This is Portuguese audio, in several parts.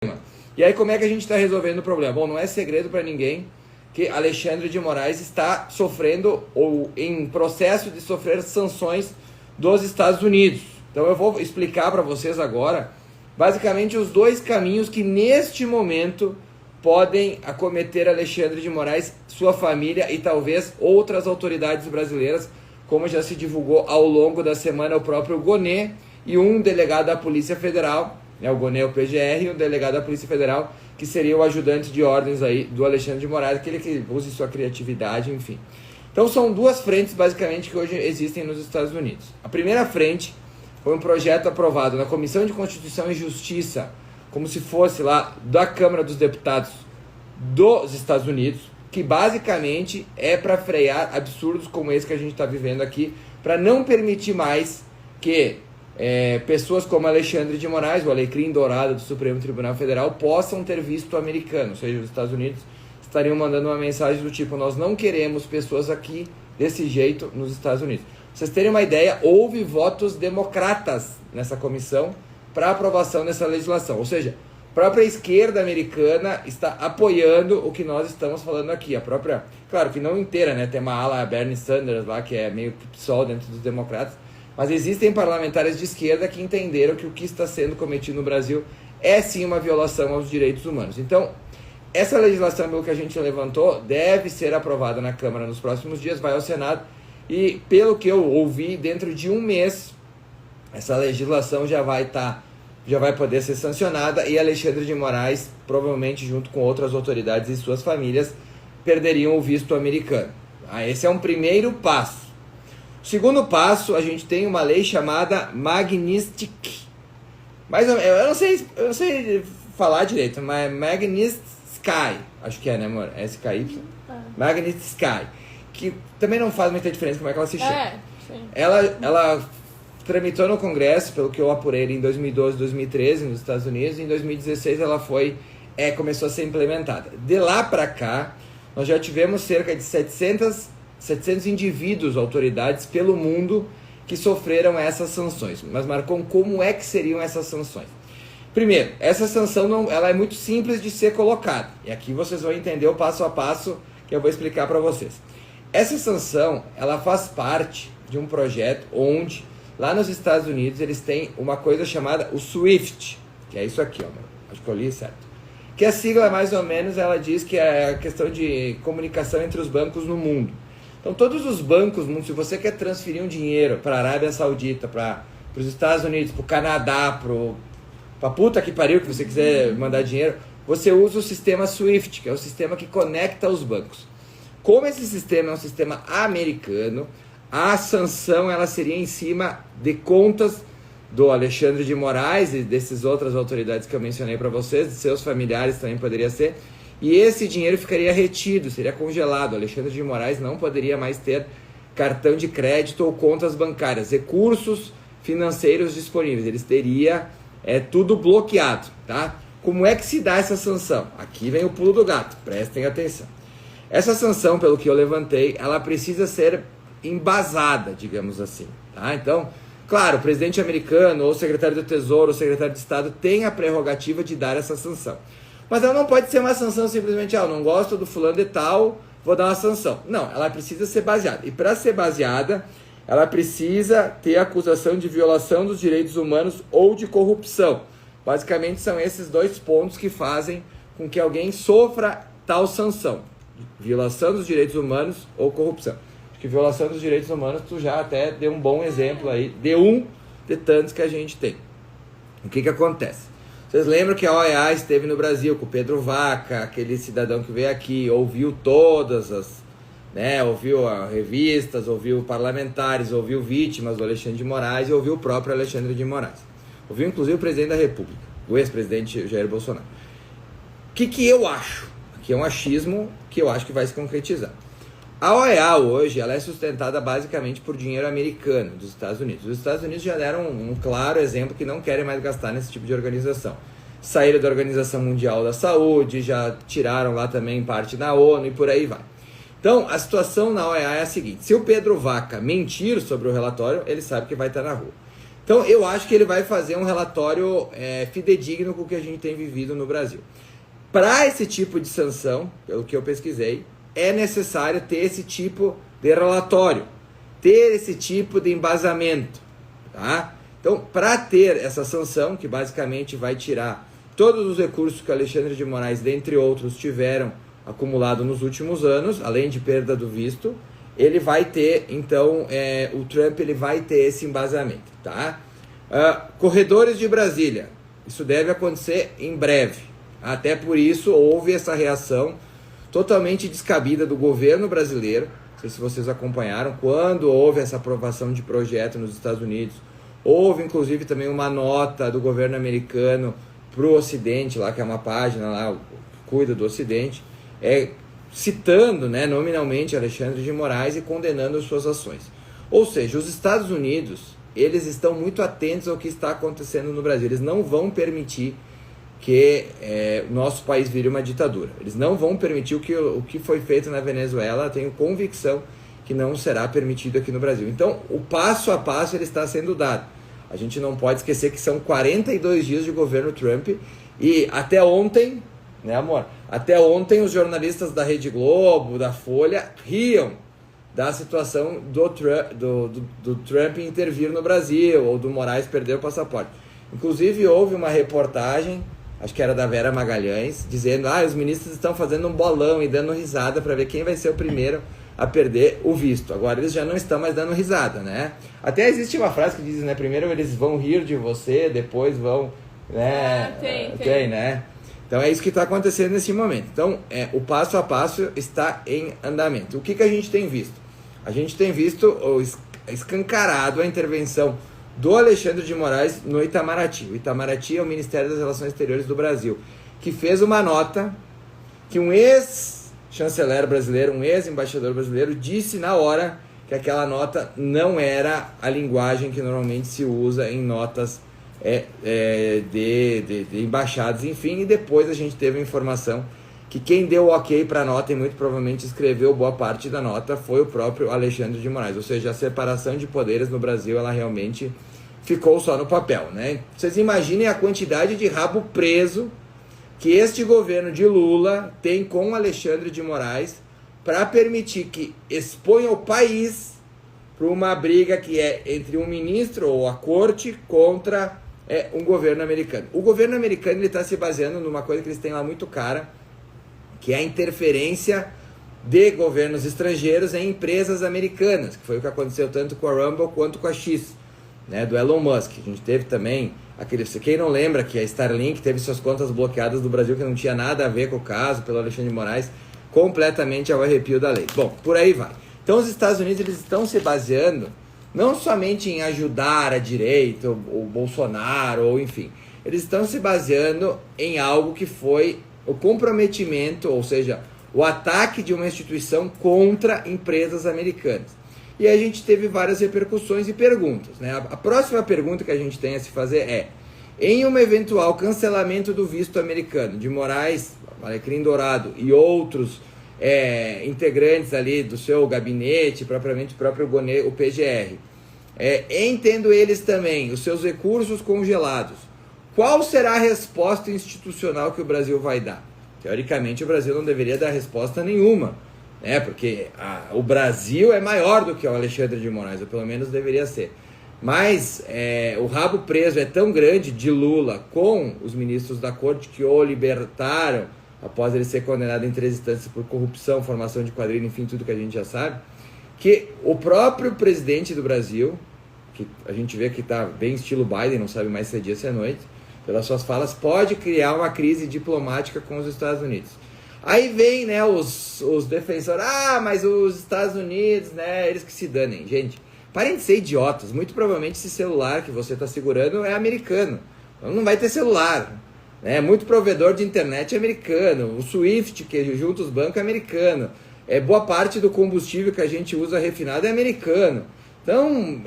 E aí como é que a gente está resolvendo o problema? Bom, não é segredo para ninguém que Alexandre de Moraes está sofrendo ou em processo de sofrer sanções dos Estados Unidos. Então eu vou explicar para vocês agora basicamente os dois caminhos que neste momento podem acometer Alexandre de Moraes, sua família e talvez outras autoridades brasileiras, como já se divulgou ao longo da semana o próprio Gonê e um delegado da Polícia Federal, o Gonê, o PGR, e um delegado da Polícia Federal, que seria o ajudante de ordens aí do Alexandre de Moraes, aquele que use sua criatividade, enfim. Então são duas frentes basicamente que hoje existem nos Estados Unidos. A primeira frente foi um projeto aprovado na Comissão de Constituição e Justiça, como se fosse lá da Câmara dos Deputados dos Estados Unidos, que basicamente é para frear absurdos como esse que a gente está vivendo aqui, para não permitir mais que pessoas como Alexandre de Moraes, o alecrim dourado do Supremo Tribunal Federal, possam ter visto americano, ou seja, os Estados Unidos estariam mandando uma mensagem do tipo: nós não queremos pessoas aqui desse jeito nos Estados Unidos. Pra vocês terem uma ideia, houve votos democratas nessa comissão para aprovação dessa legislação, ou seja, a própria esquerda americana está apoiando o que nós estamos falando aqui, a própria, claro que não inteira, né, tem uma ala Bernie Sanders lá, que é meio que PSOL dentro dos democratas, mas existem parlamentares de esquerda que entenderam que o que está sendo cometido no Brasil é sim uma violação aos direitos humanos. Então, essa legislação, pelo que a gente levantou, deve ser aprovada na Câmara nos próximos dias, vai ao Senado, e pelo que eu ouvi, dentro de um mês, essa legislação já vai poder ser sancionada, e Alexandre de Moraes, provavelmente junto com outras autoridades e suas famílias, perderiam o visto americano. Esse é um primeiro passo. O segundo passo, a gente tem uma lei chamada Magnitsky. Mas eu não sei falar direito, mas Magnitsky, acho que é, né, amor? SKY. Magnitsky. Que também não faz muita diferença como é que ela se chama. Sim. Ela tramitou no Congresso, pelo que eu apurei, em 2012, 2013, nos Estados Unidos, e em 2016 ela começou a ser implementada. De lá para cá, nós já tivemos cerca de 700 indivíduos, autoridades pelo mundo, que sofreram essas sanções. Mas, Marcon, como é que seriam essas sanções? Primeiro, essa sanção ela é muito simples de ser colocada. E aqui vocês vão entender o passo a passo que eu vou explicar para vocês. Essa sanção, ela faz parte de um projeto onde, lá nos Estados Unidos, eles têm uma coisa chamada o SWIFT, que é isso aqui, ó, acho que eu li certo. Que a sigla, mais ou menos, ela diz que é a questão de comunicação entre os bancos no mundo. Então, todos os bancos no mundo, se você quer transferir um dinheiro para a Arábia Saudita, para os Estados Unidos, para o Canadá, para puta que pariu, que você quiser mandar dinheiro, você usa o sistema SWIFT, que é o sistema que conecta os bancos. Como esse sistema é um sistema americano, a sanção ela seria em cima de contas do Alexandre de Moraes e dessas outras autoridades que eu mencionei para vocês, de seus familiares também poderia ser, e esse dinheiro ficaria retido, seria congelado. O Alexandre de Moraes não poderia mais ter cartão de crédito ou contas bancárias, recursos financeiros disponíveis, eles teria tudo bloqueado, tá? Como é que se dá essa sanção? Aqui vem o pulo do gato, prestem atenção. Essa sanção, pelo que eu levantei, ela precisa ser embasada, digamos assim, tá? Então, claro, o presidente americano, ou o secretário do Tesouro, ou o secretário de Estado tem a prerrogativa de dar essa sanção. Mas ela não pode ser uma sanção simplesmente, eu não gosto do fulano de tal, vou dar uma sanção. Não, ela precisa ser baseada. E para ser baseada, ela precisa ter acusação de violação dos direitos humanos ou de corrupção. Basicamente são esses dois pontos que fazem com que alguém sofra tal sanção. Violação dos direitos humanos ou corrupção. Acho que violação dos direitos humanos tu já até deu um bom exemplo aí, de um de tantos que a gente tem. O que acontece? Vocês lembram que a OEA esteve no Brasil com o Pedro Vaca, aquele cidadão que veio aqui, ouviu todas as, ouviu revistas, ouviu parlamentares, ouviu vítimas do Alexandre de Moraes e ouviu o próprio Alexandre de Moraes. Ouviu inclusive o presidente da República, o ex-presidente Jair Bolsonaro. O que eu acho? Aqui é um achismo que eu acho que vai se concretizar. A OEA hoje ela é sustentada basicamente por dinheiro americano dos Estados Unidos. Os Estados Unidos já deram um claro exemplo que não querem mais gastar nesse tipo de organização. Saíram da Organização Mundial da Saúde, já tiraram lá também parte da ONU e por aí vai. Então, a situação na OEA é a seguinte: se o Pedro Vaca mentir sobre o relatório, ele sabe que vai estar na rua. Então, eu acho que ele vai fazer um relatório fidedigno com o que a gente tem vivido no Brasil. Para esse tipo de sanção, pelo que eu pesquisei, é necessário ter esse tipo de relatório, ter esse tipo de embasamento, tá? Então, para ter essa sanção, que basicamente vai tirar todos os recursos que o Alexandre de Moraes, dentre outros, tiveram acumulado nos últimos anos, além de perda do visto, ele vai ter, então, o Trump ele vai ter esse embasamento, tá? Corredores de Brasília, isso deve acontecer em breve. Até por isso houve essa reação totalmente descabida do governo brasileiro. Não sei se vocês acompanharam, quando houve essa aprovação de projeto nos Estados Unidos, houve inclusive também uma nota do governo americano para o Ocidente, lá, que é uma página lá, cuida do Ocidente, citando, né, nominalmente Alexandre de Moraes e condenando suas ações. Ou seja, os Estados Unidos, eles estão muito atentos ao que está acontecendo no Brasil. Eles não vão permitir que o nosso país vire uma ditadura. Eles não vão permitir o que foi feito na Venezuela. Tenho convicção que não será permitido aqui no Brasil. Então, o passo a passo ele está sendo dado. A gente não pode esquecer que são 42 dias de governo Trump e até ontem, né, amor? Até ontem os jornalistas da Rede Globo, da Folha, riam da situação do Trump intervir no Brasil ou do Moraes perder o passaporte. Inclusive, houve uma reportagem, acho que era da Vera Magalhães, dizendo que os ministros estão fazendo um bolão e dando risada para ver quem vai ser o primeiro a perder o visto. Agora eles já não estão mais dando risada, né? Até existe uma frase que diz, né? Primeiro eles vão rir de você, depois vão... né? Tem, né? Então é isso que está acontecendo nesse momento. Então o passo a passo está em andamento. O que a gente tem visto? A gente tem visto escancarado a intervenção do Alexandre de Moraes no Itamaraty. O Itamaraty é o Ministério das Relações Exteriores do Brasil, que fez uma nota que um ex-chanceler brasileiro, um ex-embaixador brasileiro, disse na hora que aquela nota não era a linguagem que normalmente se usa em notas de embaixadas, enfim, e depois a gente teve a informação que quem deu o ok para a nota e muito provavelmente escreveu boa parte da nota foi o próprio Alexandre de Moraes, ou seja, a separação de poderes no Brasil, ela realmente ficou só no papel, né? Vocês imaginem a quantidade de rabo preso que este governo de Lula tem com Alexandre de Moraes para permitir que exponha o país para uma briga que é entre um ministro ou a corte contra um governo americano. O governo americano está se baseando numa coisa que eles têm lá muito cara, que é a interferência de governos estrangeiros em empresas americanas, que foi o que aconteceu tanto com a Rumble quanto com a X, né, do Elon Musk. A gente teve também, quem não lembra que a Starlink teve suas contas bloqueadas do Brasil, que não tinha nada a ver com o caso, pelo Alexandre de Moraes, completamente ao arrepio da lei. Bom, por aí vai. Então os Estados Unidos eles estão se baseando não somente em ajudar a direita, o Bolsonaro, ou enfim, eles estão se baseando em algo que foi o comprometimento, ou seja, o ataque de uma instituição contra empresas americanas. E a gente teve várias repercussões e perguntas, né? A próxima pergunta que a gente tem a se fazer em um eventual cancelamento do visto americano de Moraes, Alecrim Dourado e outros integrantes ali do seu gabinete, propriamente o próprio Gonê, o PGR, entendo eles também os seus recursos congelados, qual será a resposta institucional que o Brasil vai dar? Teoricamente, o Brasil não deveria dar resposta nenhuma, né? Porque o Brasil é maior do que o Alexandre de Moraes, ou pelo menos deveria ser. Mas o rabo preso é tão grande de Lula com os ministros da corte que o libertaram após ele ser condenado em 3 instâncias por corrupção, formação de quadrilha, enfim, tudo que a gente já sabe, que o próprio presidente do Brasil, que a gente vê que está bem estilo Biden, não sabe mais se é dia ou se é noite, pelas suas falas, pode criar uma crise diplomática com os Estados Unidos. Aí vem, né, os defensores, mas os Estados Unidos, né, eles que se danem. Gente, parem de ser idiotas, muito provavelmente esse celular que você está segurando é americano, então não vai ter celular, né, muito provedor de internet é americano, o Swift, que junta os bancos, é americano, boa parte do combustível que a gente usa refinado é americano. Então,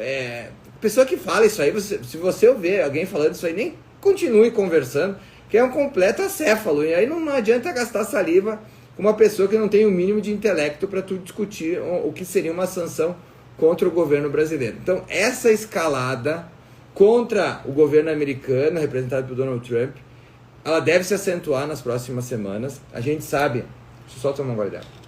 pessoa que fala isso aí, se você ouvir alguém falando isso aí, nem continue conversando, que é um completo acéfalo, e aí não adianta gastar saliva com uma pessoa que não tem o mínimo de intelecto para tu discutir o que seria uma sanção contra o governo brasileiro. Então, essa escalada contra o governo americano, representado por Donald Trump, ela deve se acentuar nas próximas semanas. A gente sabe... Deixa eu só tomar um gole d'água.